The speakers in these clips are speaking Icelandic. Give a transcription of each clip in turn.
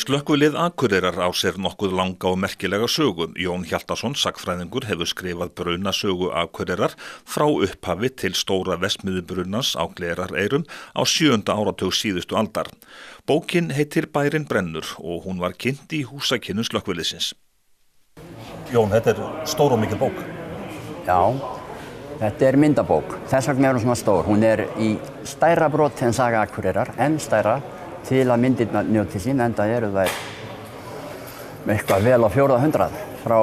Slökkvilið Akureyrar á sér nokkuð langa og merkilega sögu. Jón Hjaltason, sagnfræðingur, hefur skrifað brunasögu Akureyrar frá upphafi til stóra verksmiðjubrunans á Gleráreyrum á 7. áratug síðustu aldar. Bókin heitir Bærinn brennur og hún var kynnt í húsakynnu slökkviliðsins. Jón, þetta stór og mikil bók. Já, þetta myndabók. Þess vegna hún svona stór. Hún í stærra broti en saga Akureyrar, enn stærra, til að myndirnar njóti sín, enda eru þær eitthvað vel á 400 frá,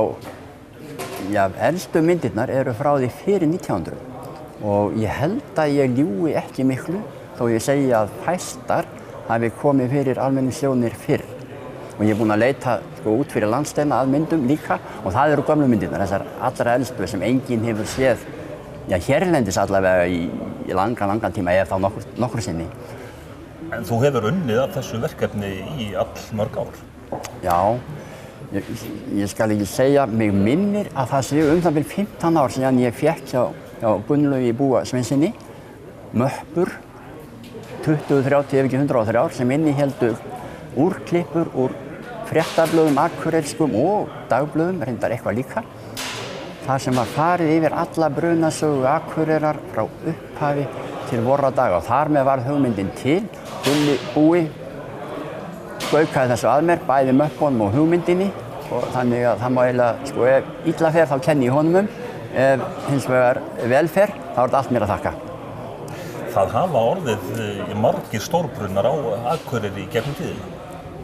elstu myndirnar eru frá því fyrir 1900 og ég held að ég ljúgi ekki miklu þó ég segi að fæstar hafi komið fyrir almenningssjónir fyrr og ég búinn að leita út fyrir landsteina að myndum líka og það eru gömlu myndirnar, þessar allra elstu sem enginn hefur séð, hérlendis allavega í langan tíma ef þá nokkur sinni. En þú hefur unnið að þessu verkefni í allmörg ár. Já, ég skal ekki segja, mig minnir að það séu það bil 15 ár síðan ég fékk hjá Gunnlaugi Búa Sveinssyni möppur, 20, 30 ef ekki 103 sem innihéldu úrklippur úr fréttablöðum akureyrskum og dagblöðum, reyndar eitthvað líka. Það sem var farið yfir alla brunasögu Akureyrar frá upphafi til vorra daga og þar með varð hugmyndin til. Gulli Búi gaukaði þessu að mér, bæði möppunum og hugmyndinni og þannig að það má eiginlega, ef illa fer þá kenni ég honum ef hins vegar vel fer, þá þetta allt mér að þakka. Það hafa orðið margir stórbrunnar á Akureyri í gegnum tíðina.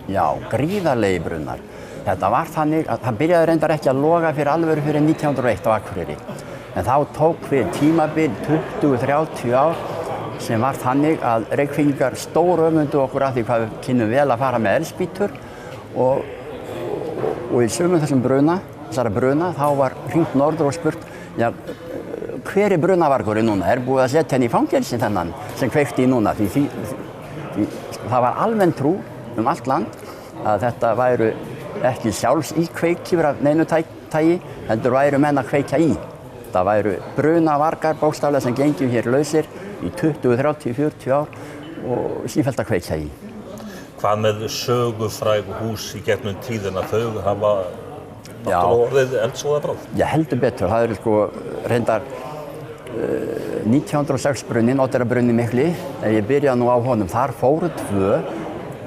Já, gríðarlegir brunnar. Þetta var þannig að það byrjaði reyndar ekki að loga fyrir alvöru fyrir 1901 á Akureyri. En þá tók við tímabil 20-30 ár sem var þannig að Reykvíkingar stóröfundu okkur af því hvað við kynnum vel að fara með eldspýtur og í sumum þessum þessara bruna þá var hringt norður og spurt hver brunavargurinn núna? Búið að setja henni í fangelsi þennan sem kveikti í núna? Því það var almenn trú allt land að þetta væru ekki sjálfsíkveikjur af neinu tagi, heldur væru menn að kveikja í. Það væru brunavargar bókstaflega sem gengju hér lausir í 20, 30, 40 ár og sífellt að kveikja í. Hvað með sögufræg hús í gegnum tíðina, þau hafa náttúrulega orðið eldsvoðabráð? Já, heldur betur. Það eru reyndar 1906 brunnin, Oddeyrarbrunni mikli, ef ég byrjaði nú á honum, þar fóru 2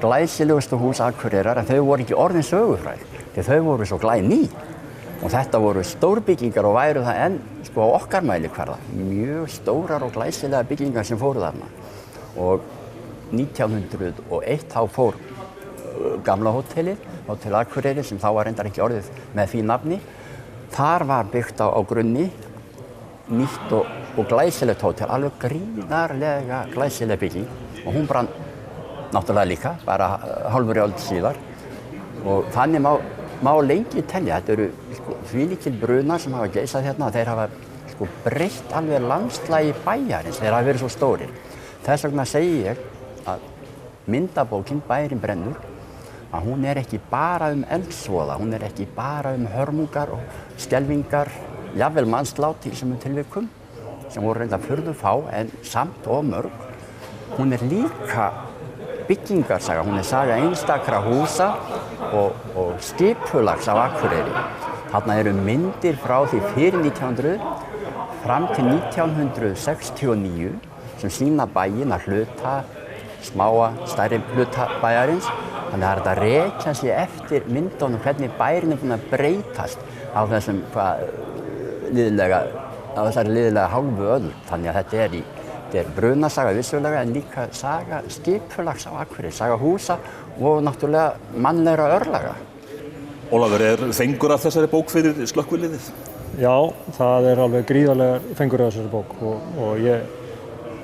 glæsilegustu hús Akureyrar en þau voru ekki orðin sögufræg, því þau voru svo glæný. Og þetta voru stórbyggingar og væru það enn á okkar mælikvarða. Mjög stórar og glæsilega byggingar sem fóru þarna. Og 1901 þá fór gamla hótelið, Hótel Akureyri, sem þá var reyndar ekki orðið með því nafni. Þar var byggt á grunni nýtt og glæsilegt hótel, alveg gríðarlega glæsileg bygging. Og hún brann náttúrulega líka, bara hálfri öld síðar. Og þannig má lengi telja, þetta eru þvílíkir brunar sem hafa geisað hérna, þeir hafa breytt alveg landslagi bæjarins, þeir hafa verið svo stórir. Þess vegna segi ég að myndabókin Bærinn brennur, að hún ekki bara eldsvoða, hún ekki bara hörmungar og skelfingar, jafnvel mannslát í sumum tilvikum, sem voru reyndar furðu fá en samt og mörg. Hún líka byggingarsaga, hún saga einstakra húsa og skipulags á Akureyri. Þarna eru myndir frá því fyrir 1900 fram til 1969 sem sýna bæinn að hluta, smáa, stærri hluta bæjarins. Þannig að þetta rekja sig eftir myndunum hvernig bærinn búinn að breytast á þessari liðlega hálfu öld. Þannig að þetta brunasaga vissulega en líka saga skipulags á Akureyri, saga húsa og náttúrulega mannlegra örlaga. Ólafur, fengur af þessari bók fyrir slökkviliðið? Já, það alveg gríðarlega fengur af þessari bók og ég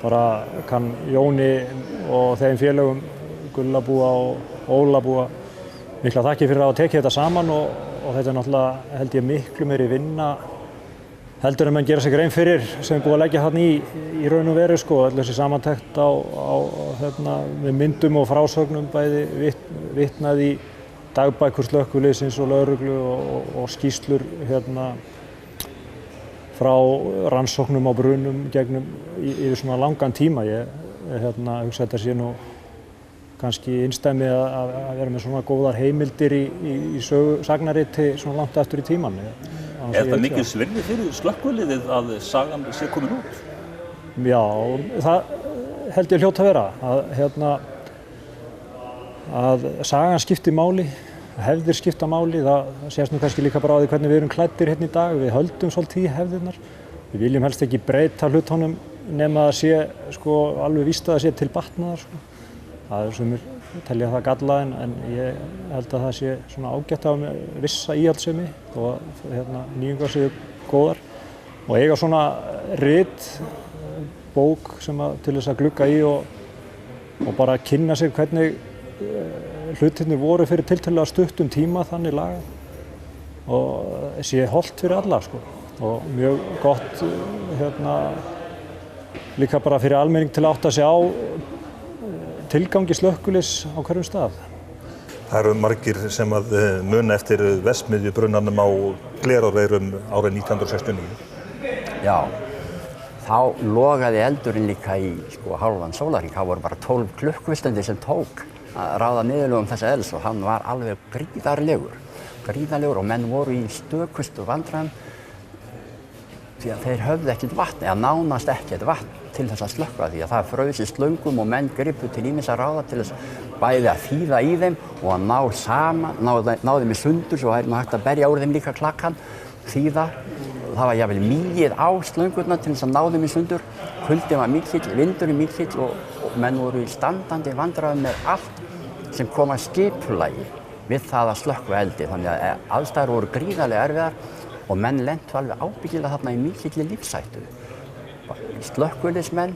bara kann Jóni og þeim félögum Gulla Búa og Óla Búa mikla þakkir fyrir að hafa tekið þetta saman og þetta náttúrulega held ég miklu meiri vinna heldur en menn gera sig grein fyrir sem búið að leggja þarna í raun og veru öll þessi samantekt með myndum og frásögnum bæði vitnað í dagbækur slökkviliðsins og lögreglu og skýrslur frá rannsóknum á brunum gegnum yfir svona langan tíma. Ég hugsa þetta sé nú kannski einsdæmi að vera með svona góðar heimildir í sagnariti svona langt aftur í tíman. Er það mikil svirði fyrir slökkviliðið að sagan sé komin út? Já, það held ég hljóta að vera. Að sagan skipti máli, hefðir skipta máli, það sést nú kannski líka bara á því hvernig við erum klæddir hérna í dag. Við höldum svolítið í hefðirnar. Við viljum helst ekki breyta hlutunum nema að sé alveg víst að það sé til batnaðar. Það er sumir telja það galla en ég held að það sé svona ágætt af vissa íhaldssemi og nýjungar séu góðar og eiga svona rit, bók sem til þess að glugga í og bara kynna sér hvernig hlutirnir voru fyrir tiltölulega stuttum tíma þannig lagað og sé hollt fyrir alla og mjög gott líka bara fyrir almenning til að átta sig á tilgangi slökkviliðs á hverjum stað. Það eru margir sem að muna eftir verksmiðjubrunanum á Gleráreyrum árið 1969. Já, þá logaði eldurinn líka í hálfan sólarhring. Það voru bara 12 klukkustundir sem tók að ráða niðurlögum þessa elds og hann var alveg gríðarlegur og menn voru í stökustu vandræðum því að þeir höfðu ekkert vatn eða nánast ekkert vatn til þess að slökkva því að það fraus í slöngum og menn gripu til ýmissa ráða til þess bæði að þýða í þeim og að ná saman, ná þeim í sundur svo væri hægt að berja úr þeim líka klakkan, þýða. Það var jafnvel migið á slöngurnar til þess að ná þeim í sundur. Kuldinn var mikill, vindurinn mikill og menn voru í standandi vandræðum með allt sem kom að skipulagi við það að slökkva eldi. Þannig að aðstæður voru gríðarlega erfiðar og menn lentu alveg ábyggilega þarna í mikilli lífshættu. Slökkviliðsmenn,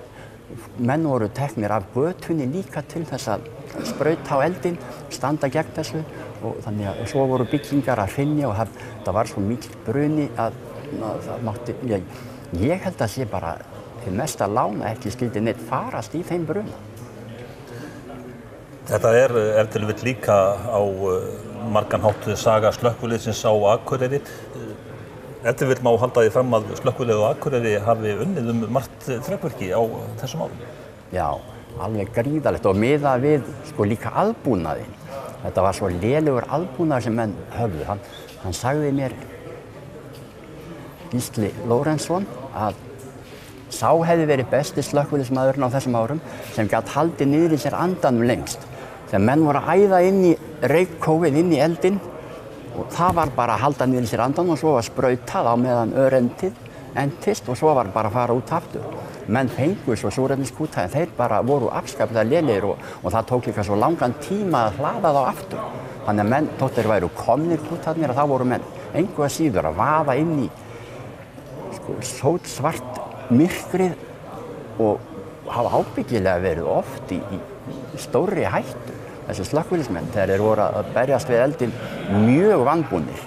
menn voru teknir af götunni líka til þess að sprauta á eldinn, standa gegn þessu og þannig að svo voru byggingar að hrynja og það var svo mikill bruni að það mátti, ég held að sé bara til mesta lána ekki skyldi neitt farast í þeim bruna. Þetta er til vill líka á margan hátt saga slökkviliðsins á Akureyri. Ef til vill má halda því fram að slökkviliðið á Akureyri hafi unnið margt þrekvirki á þessum árum. Já, alveg gríðarlegt og miðað við líka aðbúnaðinn. Þetta var svo lélegur aðbúnaður sem menn höfðu. Hann sagði mér, Gísli Lórensson, að sá hefði verið besti slökkviliðsmaðurinn á þessum árum sem gat haldið niður í sér andanum lengst. Þegar menn voru að æða inn í reykkófið, inn í eldinn og það var bara að halda niður í sér andanum og svo var sprautað á meðan entist og svo var bara að fara út aftur. Menn fengu svo súrefniskúta en þeir bara voru afskaplega lélegir og það tók líka svo langan tíma að hlaða þá aftur. Þannig að menn, þótt þeir væru komnir kútarnir og þá voru menn engu að síður að vaða inn í sótsvart myrkrið og hafa ábyggilega verið oft í stórri hættu. Þessi slökkviliðsmenn þegar þeir voru að berjast við eldinn mjög vanbúnir.